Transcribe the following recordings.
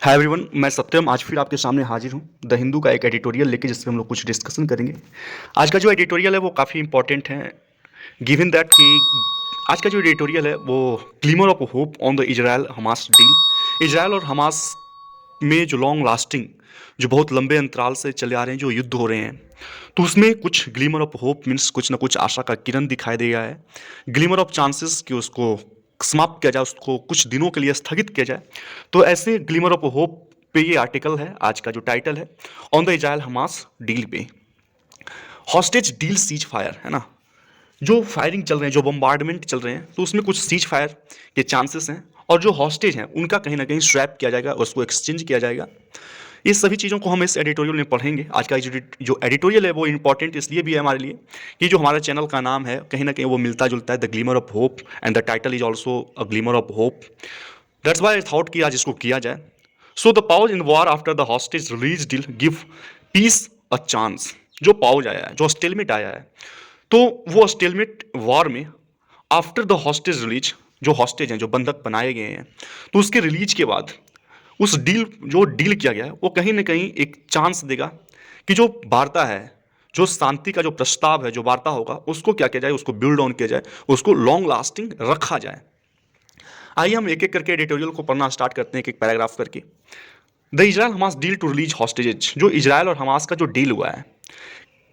Hi everyone, मैं सत्यम आज फिर आपके सामने हाजिर हूँ द हिंदू का एक एडिटोरियल लेके जिसमें हम लोग कुछ डिस्कशन करेंगे। आज का जो एडिटोरियल है वो काफ़ी इंपॉर्टेंट है गिवन दैट कि आज का जो एडिटोरियल है वो glimmer of hope on the Israel Hamas deal. Israel और हमास में जो लॉन्ग लास्टिंग जो बहुत लंबे अंतराल से चले आ रहे हैं जो युद्ध हो रहे हैं, तो उसमें कुछ ग्लिमर ऑफ होप मीन्स कुछ ना कुछ आशा का किरण दिखाई दे गया है। ग्लिमर ऑफ चांसेस कि उसको समाप्त किया जाए, उसको कुछ दिनों के लिए स्थगित किया जाए। तो ऐसे ग्लिमर ऑफ होप पे ये आर्टिकल है, आज का जो टाइटल है on the Israel Hamas deal पे। हॉस्टेज डील सीज फायर है ना, जो फायरिंग चल रहे हैं, जो बम्बार्डमेंट चल रहे हैं, तो उसमें कुछ सीज फायर के चांसेस हैं और जो हॉस्टेज हैं उनका कहीं ना कहीं स्वैप किया जाएगा और उसको एक्सचेंज किया जाएगा। ये सभी चीज़ों को हम इस एडिटोरियल में पढ़ेंगे। आज का जो एडिटोरियल है वो इंपॉर्टेंट इसलिए भी है हमारे लिए कि जो हमारा चैनल का नाम है कहीं ना कहीं वो मिलता जुलता है, the glimmer of hope, and the title is also a glimmer of hope. That's why I thought कि आज इसको किया जाए। So the pause in war after the hostage release deal give piece a chance. जो pause आया है, जो stalemate आया है, तो वो स्टेलमेट वॉर में आफ्टर द हॉस्टेज रिलीज, जो हॉस्टेज हैं, जो बंधक बनाए गए हैं, तो उसके रिलीज के बाद उस डील, जो डील किया गया है वो कहीं ना कहीं एक चांस देगा कि जो वार्ता है, जो शांति का जो प्रस्ताव है, जो वार्ता होगा, उसको क्या किया जाए, उसको बिल्ड ऑन किया जाए, उसको लॉन्ग लास्टिंग रखा जाए। आइए हम एक एक करके एडिटोरियल को पढ़ना स्टार्ट करते हैं, एक एक पैराग्राफ करके। The Israel Hamas deal to release hostages, जो इजराइल और हमास का जो डील हुआ है,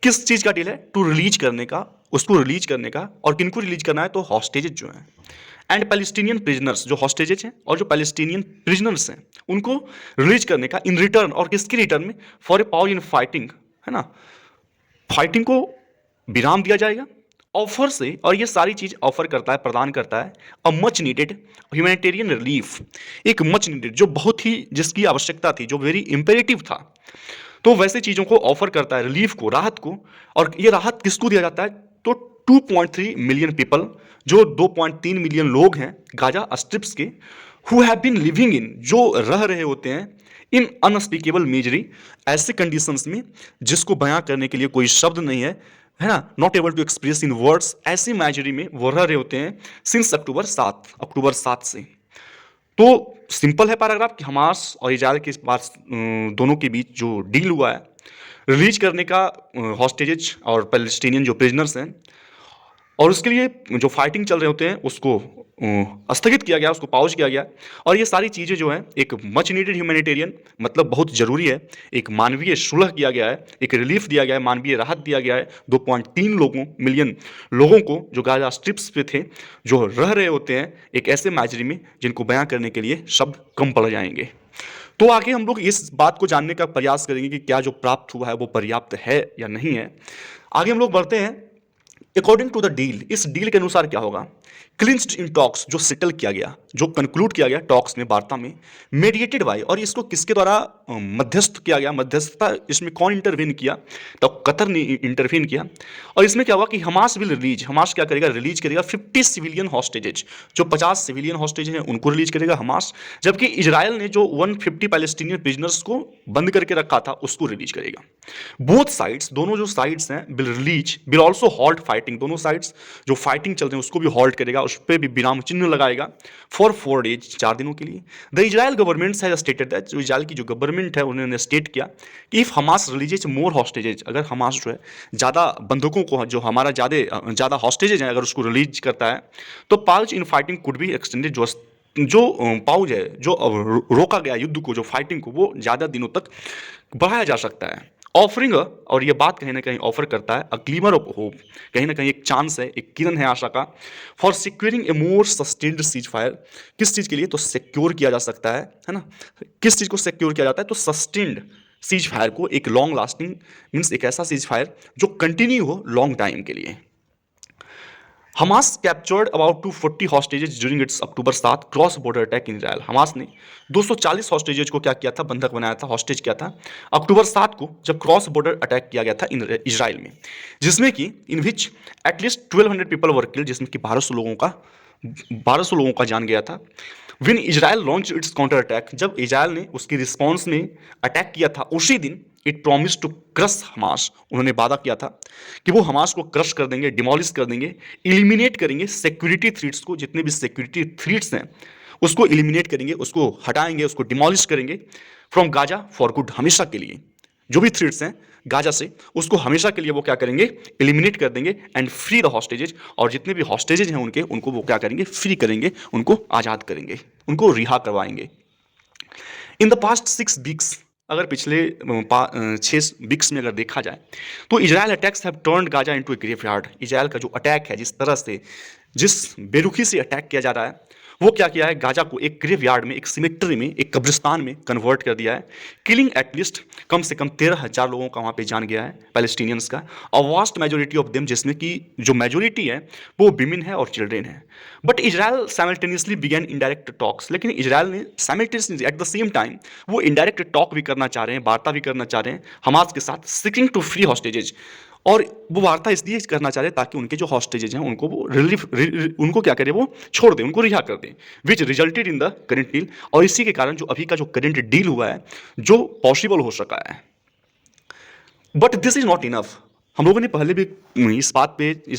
किस चीज़ का डील है? टू रिलीज करने का, उसको रिलीज करने का। और किनको रिलीज करना है? तो हॉस्टेजेज जो हैं एंड पैलेस्टीनियन प्रिजनर्स, जो हॉस्टेजेज हैं और जो पैलेस्टीनियन प्रिजनर्स हैं, उनको रिलीज करने का इन रिटर्न, और किसके रिटर्न में? For a pause in fighting, है ना, फाइटिंग को विराम दिया जाएगा ऑफर से। और ये सारी चीज ऑफर करता है, प्रदान करता है a much needed humanitarian relief, एक मच नीडेड, जो बहुत ही, जिसकी आवश्यकता थी, जो वेरी इंपेरेटिव था, तो वैसे चीज़ों को ऑफर करता है, रिलीफ को, राहत को। और ये राहत किसको दिया जाता है? तो 2.3 मिलियन पीपल, जो 2.3 मिलियन लोग हैं गाजा स्ट्रिप्स के, who have been living in, जो रह रहे होते हैं इन अनस्पीकेबल मीजरी, ऐसे कंडीशंस में जिसको बयां करने के लिए कोई शब्द नहीं है ना, not able to express in words, ऐसी मैजरी में वो रह रहे होते हैं सिंस अक्टूबर 7 से। तो सिंपल है पैराग्राफ कि हमास और इजराइल के पास दोनों के बीच जो डील हुआ है रिलीज करने का हॉस्टेजेज और पैलेस्टीनियन जो प्रिजनर्स हैं, और उसके लिए जो फाइटिंग चल रहे होते हैं उसको स्थगित किया गया, उसको पॉज किया गया। और ये सारी चीज़ें जो हैं एक मच नीडेड ह्यूमैनिटेरियन, मतलब बहुत ज़रूरी है, एक मानवीय सुलह किया गया है, एक रिलीफ दिया गया है, मानवीय राहत दिया गया है 2.3 मिलियन लोगों को जो गाजा स्ट्रिप्स पे थे, जो रह रहे होते हैं एक ऐसे माजरी में जिनको बयां करने के लिए शब्द कम पड़ जाएंगे। तो आगे हम लोग इस बात को जानने का प्रयास करेंगे कि क्या जो प्राप्त हुआ है वो पर्याप्त है या नहीं है। आगे हम लोग बढ़ते हैं। अकॉर्डिंग टू द डील, इस डील के अनुसार क्या होगा? क्लिंच्ड इन टॉक्स, जो सेटल किया गया, जो कंक्लूड किया गया टॉक्स में, वार्ता में, मेडिएटेड बाय, और इसको किसके द्वारा मध्यस्थ किया गया? मध्यस्थता इसमें कौन इंटरवीन किया? तो कतर ने इंटरवीन किया। और इसमें क्या हुआ कि हमास विल रिलीज, हमास क्या करेगा? रिलीज करेगा 50 सिविलियन हॉस्टेजेज, जो 50 सिविलियन हॉस्टेज हैं उनको रिलीज करेगा हमास, जबकि इजराइल ने जो 150 पैलेस्टीनियन प्रिजनर्स को बंद करके रखा था उसको रिलीज करेगा। बोथ साइड्स, दोनों जो साइड्स हैं, विल ऑल्सो हॉल्ट फाइटिंग, दोनों साइड्स जो फाइटिंग चल रहे हैं उसको भी हॉल्ट करेगा, उस पर भी विराम चिन्ह लगाएगा फॉर 4 डेज, 4 दिनों के लिए। The Israel government has stated that, जो इजराइल की जो गवर्नमेंट है उन्होंने स्टेट किया कि इफ हमास रिलीजेज मोर हॉस्टेजेज, अगर हमास जो है ज़्यादा बंधकों को, जो हमारा ज़्यादा हॉस्टेजेज हैं, अगर उसको रिलीज करता है, तो pouch in fighting could be extended, जो पाउज है, जो रोका गया युद्ध को, जो फाइटिंग को, वो ज़्यादा दिनों तक बढ़ाया जा सकता है। ऑफरिंग, और ये बात कहीं ना कहीं ऑफर करता है अ ग्लीमर ऑफ होप, कहीं ना कहीं एक चांस है, एक किरण है आशा का, for securing A more sustained cease fire. किस चीज़ के लिए? तो सिक्योर किया जा सकता है ना, किस चीज़ को सिक्योर किया जाता है? तो सस्टेन्ड सीज फायर को, एक लॉन्ग लास्टिंग मीन्स एक ऐसा सीज फायर जो कंटिन्यू हो लॉन्ग टाइम के लिए। Hamas captured about 240 hostages during its October 7 cross border attack in Israel. Hamas ने 240 हॉस्टेजेज को क्या किया था? बंधक बनाया था, हॉस्टेज किया था अक्टूबर 7 को, जब क्रॉस बॉर्डर अटैक किया गया था इजराइल में, जिसमें कि in which at least 1200 people were killed, जिसमें कि 1200 लोगों का जान गया था। When Israel launch its counter attack, जब इजराइल ने उसकी रिस्पॉन्स में अटैक किया था, उसी दिन it promise to crush Hamas, उन्होंने वादा किया था कि वो हमास को क्रश कर देंगे, डिमोलिश कर देंगे, इलिमिनेट करेंगे सिक्योरिटी थ्रेट्स को, जितने भी सिक्योरिटी थ्रेट्स हैं उसको एलिमिनेट करेंगे, उसको हटाएंगे, उसको डिमोलिश करेंगे फ्रॉम गाजा फॉर गुड, हमेशा के लिए। जो भी थ्रेड्स हैं गाजा से, उसको हमेशा के लिए वो क्या करेंगे, एलिमिनेट कर देंगे एंड फ्री द हॉस्टेजेज। और जितने भी हॉस्टेजेज हैं उनके, उनको वो क्या करेंगे, फ्री करेंगे, उनको आज़ाद करेंगे, उनको रिहा करवाएंगे। इन द पास्ट 6 वीक्स, अगर पिछले 6 वीक्स में अगर देखा जाए तो Israel attacks have turned Gaza into A graveyard. Israel का जो अटैक है, जिस तरह से, जिस बेरुखी से अटैक किया जा रहा है, वो क्या किया है, गाजा को एक ग्रेवयार्ड में, एक सिमेट्री में, एक कब्रिस्तान में कन्वर्ट कर दिया है। किलिंग एटलीस्ट कम से कम 13,000 लोगों का वहाँ पे जान गया है, पैलेस्टीनियंस का। और वास्ट मेजोरिटी ऑफ देम, जिसमें कि जो मेजोरिटी है वो विमेन है और चिल्ड्रेन है। But Israel simultaneously began indirect talks, लेकिन इजराइल ने simultaneously at the same time वो इनडायरेक्ट टॉक भी करना चाह रहे हैं, वार्ता भी करना चाह रहे हैं हमास के साथ, सीकिंग टू फ्री हॉस्टेजेज। और वो वार्ता इसलिए करना चाह रहे हैं ताकि उनके जो हॉस्टेजेज हैं उनको वो उनको क्या करें, वो छोड़ दें, उनको रिहा कर दें, विच resulted in the current deal. और इसी के कारण जो अभी का जो करेंट डील हुआ है, जो पॉसिबल हो सका है। But this is not enough. हम लोगों ने पहले भी इस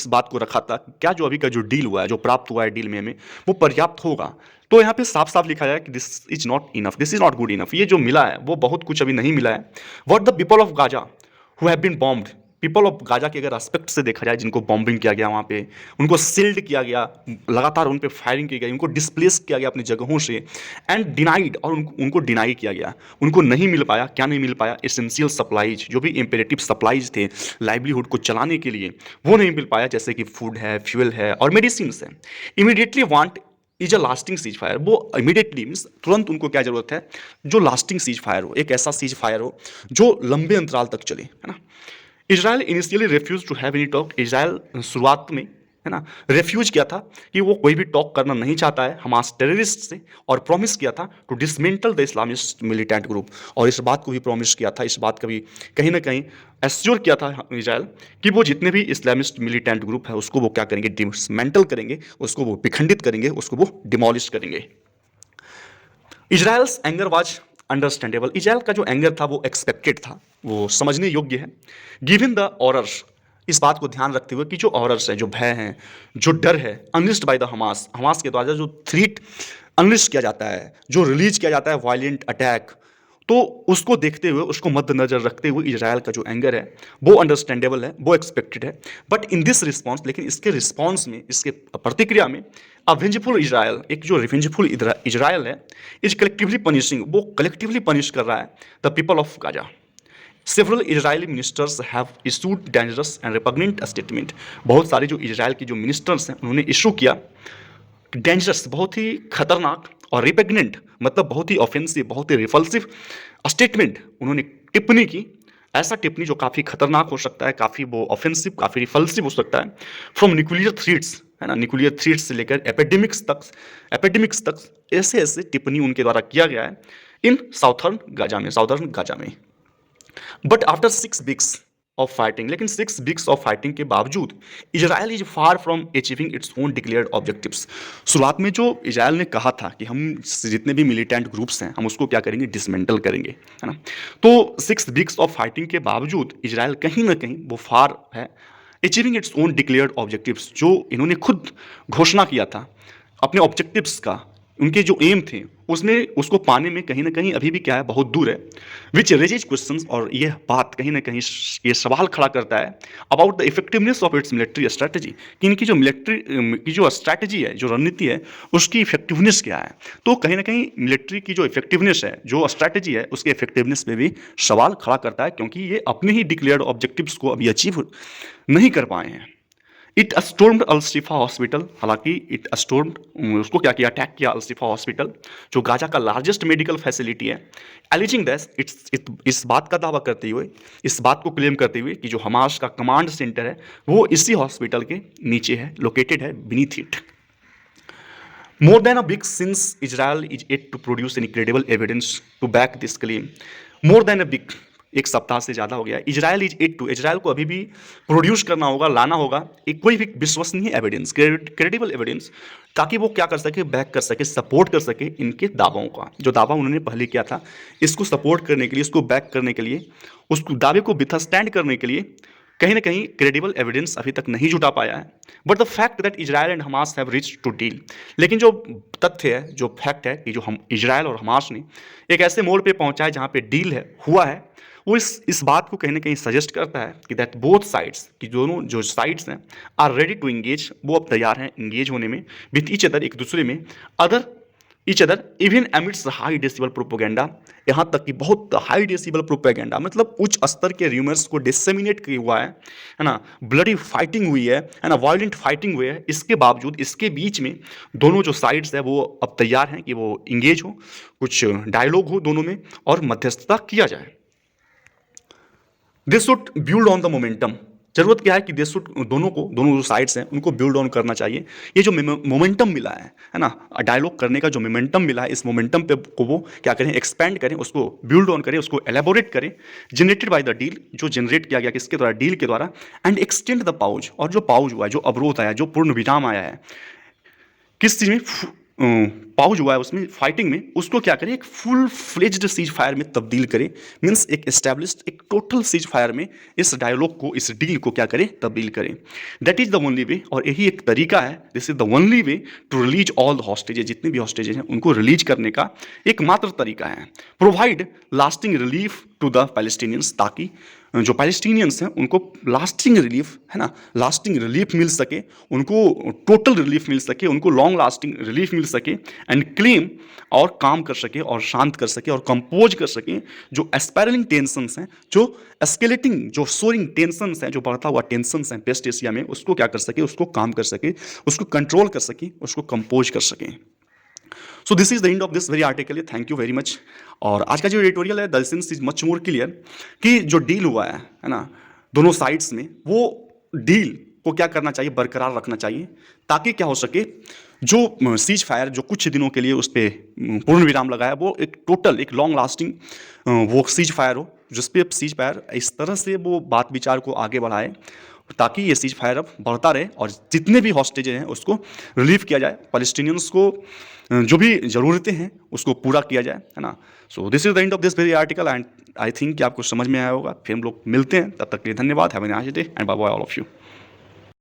बात को रखा था, क्या जो अभी का जो डील हुआ है, जो प्राप्त हुआ है डील में हमें, वो पर्याप्त होगा। तो यहाँ पे साफ साफ लिखा है कि this is not enough, this is not good enough. ये जो मिला है वो बहुत कुछ अभी नहीं मिला है। What the people of Gaza who have been bombed, people of Gaza के अगर एस्पेक्ट से देखा जाए, जिनको बॉम्बिंग किया गया, वहाँ पे उनको सील्ड किया गया, लगातार उन पे फायरिंग की गई, उनको डिस्प्लेस किया गया अपनी जगहों से, एंड डिनाइड, और उनको डिनाई किया गया, उनको नहीं मिल पाया। क्या नहीं मिल पाया, एसेंशियल सप्लाईज, जो भी इम्पेरेटिव सप्लाईज थे लाइवलीहुड को चलाने के लिए, वो नहीं मिल पाया, जैसे कि फूड है, फ्यूल है और मेडिसिन है। Immediately want is a lasting cease fire. वो इमीडिएटली मीन्स तुरंत उनको क्या जरूरत है, जो लास्टिंग सीज फायर हो, एक ऐसा सीज फायर हो जो लंबे अंतराल तक चले, है ना। Israel initially refuse to have any talk. Israel शुरुआत में, है ना, रेफ्यूज किया था कि वो कोई भी टॉक करना नहीं चाहता है हमास टेररिस्ट से, और प्रॉमिस किया था to dismantle the Islamist militant group. और इस बात को भी प्रॉमिस किया था, इस बात का भी कहीं ना कहीं एश्योर किया था इजराइल कि वो जितने भी इस्लामिस्ट मिलिटेंट ग्रुप है उसको वो क्या करेंगे, डिसमेंटल करेंगे, उसको वो विखंडित करेंगे, उसको वो डिमोलिश करेंगे। Israel's anger was understandable. Israel का जो एंगर था वो एक्सपेक्टेड था, वो समझने योग्य है। गिवन द ऑर्डर्स, इस बात को ध्यान रखते हुए कि जो ऑर्डर्स हैं, जो भय हैं, जो डर है, अनलिस्ड बाय द हमास, हमास के द्वारा जो थ्रेट अनलिस्ट किया जाता है, जो रिलीज किया जाता है वायलेंट अटैक, तो उसको देखते हुए, उसको मद्देनजर रखते हुए इजराइल का जो एंगर है वो अंडरस्टैंडेबल है, वो एक्सपेक्टेड है। बट इन दिस रिस्पॉन्स, लेकिन इसके रिस्पॉन्स में, इसके प्रतिक्रिया में, अ वेंजफुल इजराइल, एक जो रिवेंजफुल इजराइल है, इज कलेक्टिवली पनिशिंग, वो कलेक्टिवली पनिश कर रहा है the people of Gaza. Several Israeli ministers have issued dangerous and repugnant statement. बहुत सारे जो इजराइल के जो मिनिस्टर्स हैं उन्होंने इशू किया डेंजरस, बहुत ही खतरनाक, और रिपेग्नेंट मतलब बहुत ही ऑफेंसिव, बहुत ही रिफल्सिव स्टेटमेंट, उन्होंने टिप्पणी की। ऐसा टिप्पणी जो काफ़ी खतरनाक हो सकता है, काफ़ी वो ऑफेंसिव, काफ़ी रिफल्सिव हो सकता है। फ्रॉम न्यूक्लियर थ्रेट्स, है ना, न्यूक्लियर थ्रेट्स से लेकर एपिडेमिक्स तक ऐसे ऐसे टिप्पणी उनके द्वारा किया गया है इन साउथर्न गाजा में। But after 6 weeks of fighting, लेकिन 6 वीक्स ऑफ फाइटिंग के बावजूद Israel is far from achieving its own declared objectives. शुरुआत में जो इजराइल ने कहा था कि हम जितने भी मिलिटेंट ग्रुप्स हैं हम उसको क्या करेंगे, डिसमेंटल करेंगे, है ना। तो 6 वीक्स ऑफ फाइटिंग के बावजूद इजराइल कहीं ना कहीं वो फार है achieving its own declared objectives, जो इन्होंने खुद घोषणा किया था अपने ऑब्जेक्टिव्स का, उनके जो एम थे उसमें, उसको पाने में कहीं ना कहीं अभी भी क्या है, बहुत दूर है। विच रेजेज क्वेश्चंस, और यह बात कहीं ना कहीं ये सवाल खड़ा करता है about the effectiveness of its military strategy, कि इनकी जो मिलिट्री की जो स्ट्रैटेजी है, जो रणनीति है, उसकी इफेक्टिवनेस क्या है। तो कहीं ना कहीं मिलिट्री की जो इफेक्टिवनेस है, जो स्ट्रैटेजी है, उसके इफेक्टिवनेस पे भी सवाल खड़ा करता है, क्योंकि ये अपने ही डिक्लेयर्ड ऑब्जेक्टिव्स को अभी अचीव नहीं कर पाए हैं। इट अस्टोर्म्ड अल-शिफा हॉस्पिटल, हालांकि इट अस्टोर्म्ड, उसको क्या किया, अटैक किया अल-शिफा हॉस्पिटल, जो गाजा का लार्जेस्ट मेडिकल फैसिलिटी है। एलिजिंग दैट, इस बात का दावा करते हुए, इस बात को क्लेम करते हुए कि जो हमास का कमांड सेंटर है वो इसी हॉस्पिटल के नीचे है, लोकेटेड है, beneath it. More than a week since Israel is yet to produce any credible evidence to back this claim. More than a week, एक सप्ताह से ज़्यादा हो गया। Israel is at two, Israel को अभी भी प्रोड्यूस करना होगा, लाना होगा एक कोई भी विश्वसनीय एविडेंस, क्रेडिबल एविडेंस, ताकि वो क्या कर सके, बैक कर सके, सपोर्ट कर सके इनके दावों का। जो दावा उन्होंने पहले किया था, इसको सपोर्ट करने के लिए, इसको बैक करने के लिए, उस दावे को विथस्टैंड करने के लिए कहीं ना कहीं क्रेडिबल एविडेंस अभी तक नहीं जुटा पाया है, but the fact that Israel and Hamas have reach to deal. लेकिन जो तथ्य है, जो फैक्ट है कि जो हम इजराइल और हमास ने एक ऐसे मोड़ पे पहुंचा है जहां पे डील है हुआ है, वो इस बात को कहीं ना कहीं सजेस्ट करता है कि दैट बोथ साइड्स, कि दोनों जो साइड्स हैं आर रेडी टू इंगेज, वो अब तैयार हैं इंगेज होने में विथ ईच अदर, एक दूसरे में, other each other even emits high decibel propaganda, यहाँ तक कि बहुत हाई डेसिबल प्रोपेगेंडा, मतलब उच्च स्तर के र्यूमर्स को डिसेमिनेट किया हुआ है ना, ब्लडी फाइटिंग हुई है ना, वायलेंट फाइटिंग हुई है, इसके बावजूद इसके बीच में दोनों जो साइड्स है वो अब तैयार हैं कि वो इंगेज हो, कुछ डायलॉग हो दोनों में और मध्यस्थता किया जाए। This should build on the momentum. जरूरत क्या है कि दिस शुड, दोनों जो साइड्स हैं उनको बिल्ड ऑन करना चाहिए। ये जो मोमेंटम मिला है ना, डायलॉग करने का जो मोमेंटम मिला है, इस मोमेंटम पे को वो क्या करें, एक्सपेंड करें, उसको बिल्ड ऑन करें, उसको एलेबोरेट करें, जनरेटेड बाय द डील, जो जनरेट किया गया किसके द्वारा, डील के द्वारा, एंड एक्सटेंड द पाउज, और जो पाउज हुआ है, जो अवरोध आया, जो पूर्ण विराम आया है किस चीज़ में, पाउज हुआ है उसमें, फाइटिंग में, उसको क्या करें, एक फुल फ्लेज्ड सीज फायर में तब्दील करें, मीन्स एक एस्टैब्लिश्ड, एक टोटल सीज फायर में इस डायलॉग को, इस डील को क्या करें, तब्दील करें। That is the only way, और यही एक तरीका है, this is the only way to release all the hostages, जितने भी हॉस्टेजेस हैं उनको रिलीज करने का एकमात्र तरीका है। Provide lasting relief to the Palestinians, ताकि जो पैलेस्टीनियंस हैं उनको लास्टिंग रिलीफ, है ना, लास्टिंग रिलीफ मिल सके, उनको टोटल रिलीफ मिल सके, उनको लॉन्ग लास्टिंग रिलीफ मिल सके, एंड क्लेम, और काम कर सके और शांत कर सके और कंपोज कर सके जो एस्पायरलिंग टेंशंस हैं, जो एस्केलेटिंग, जो सोरिंग टेंशंस हैं, जो बढ़ता हुआ टेंशंस हैं वेस्ट एशिया में, उसको क्या कर सके, उसको काम कर सके, उसको कंट्रोल कर सके, उसको कंपोज कर सके। So this is the end of this very article, thank you very much. और आज का जो एडिटोरियल है, the sense is much more clear कि जो डील हुआ है ना, दोनों साइड्स में, वो डील को क्या करना चाहिए, बरकरार रखना चाहिए, ताकि क्या हो सके, जो सीज फायर जो कुछ दिनों के लिए उस पर पूर्ण विराम लगा है, वो एक टोटल, एक लॉन्ग लास्टिंग वो सीज फायर हो, जिस पे सीज फायर इस तरह से वो बात विचार को आगे बढ़ाए, ताकि ये सीज फायर अब बढ़ता रहे और जितने भी हॉस्टेज हैं उसको रिलीव किया जाए, पैलेस्टीनियंस को जो भी ज़रूरतें हैं उसको पूरा किया जाए, है ना। So this is the end of this very article, and I think कि आपको समझ में आया होगा। फिर हम लोग मिलते हैं, तब तक के लिए धन्यवाद, have a nice day and bye bye all of you.